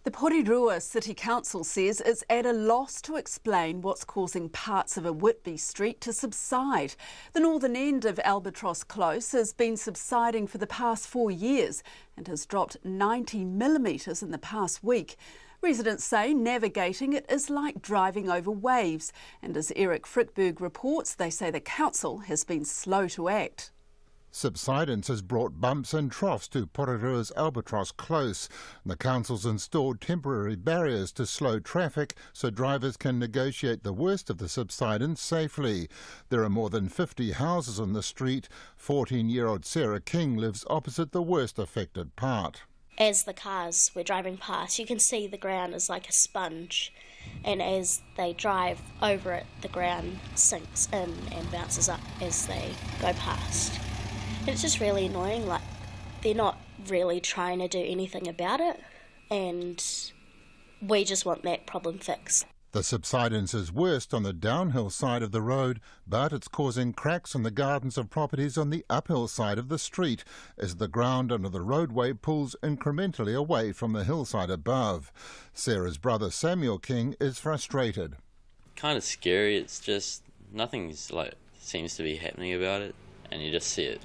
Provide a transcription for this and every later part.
The Porirua City Council says it's at a loss to explain what's causing parts of a Whitby street to subside. The northern end of Albatross Close has been subsiding for the past 4 years and has dropped 90 millimetres in the past week. Residents say navigating it is like driving over waves, and as Eric Frickberg reports, they say the council has been slow to act. Subsidence has brought bumps and troughs to Porirua's Albatross Close. The council's installed temporary barriers to slow traffic so drivers can negotiate the worst of the subsidence safely. There are more than 50 houses on the street. 14-year-old Sarah King lives opposite the worst affected part. As the cars were driving past, you can see the ground is like a sponge, and as they drive over it, the ground sinks in and bounces up as they go past. It's just really annoying, like they're not really trying to do anything about it, and we just want that problem fixed. The subsidence is worst on the downhill side of the road, but it's causing cracks in the gardens of properties on the uphill side of the street as the ground under the roadway pulls incrementally away from the hillside above. Sarah's brother Samuel King is frustrated. Kind of scary. It's just nothing's seems to be happening about it, and you just see it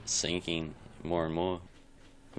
sinking more and more.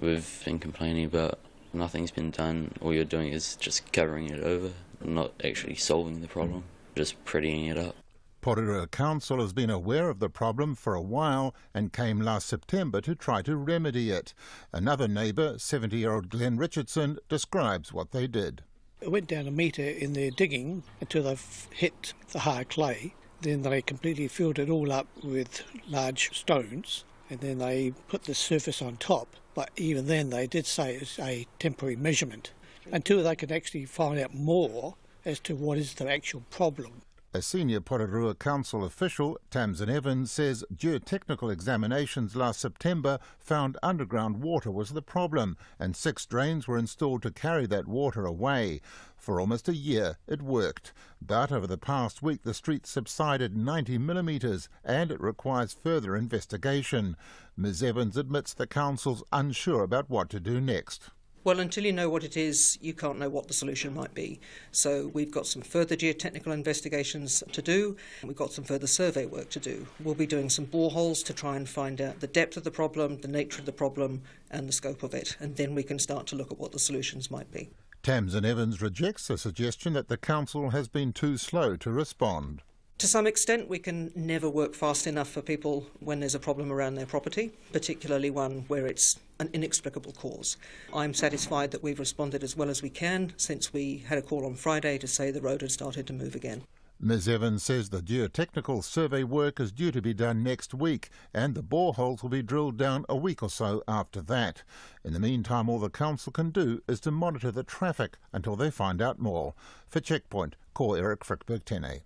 We've been complaining about nothing's been done. All you're doing is just covering it over, not actually solving the problem, just prettying it up. Porirua Council has been aware of the problem for a while and came last September to try to remedy it. Another neighbour, 70-year-old Glenn Richardson, describes what they did. It went down a metre in their digging until they've hit the hard clay. Then they completely filled it all up with large stones, and then they put the surface on top. But even then they did say it's a temporary measurement until they could actually find out more as to what is the actual problem. A senior Porirua Council official, Tamsin Evans, says geotechnical examinations last September found underground water was the problem, and 6 drains were installed to carry that water away. For almost a year it worked, but over the past week the street subsided 90 millimetres and it requires further investigation. Ms Evans admits the council's unsure about what to do next. Well, until you know what it is, you can't know what the solution might be. So we've got some further geotechnical investigations to do. We've got some further survey work to do. We'll be doing some boreholes to try and find out the depth of the problem, the nature of the problem and the scope of it. And then we can start to look at what the solutions might be. Tamsin Evans rejects the suggestion that the council has been too slow to respond. To some extent, we can never work fast enough for people when there's a problem around their property, particularly one where it's an inexplicable cause. I'm satisfied that we've responded as well as we can since we had a call on Friday to say the road had started to move again. Ms Evans says the geotechnical survey work is due to be done next week and the boreholes will be drilled down a week or so after that. In the meantime, all the council can do is to monitor the traffic until they find out more. For Checkpoint, call Eric Frickberg 10A.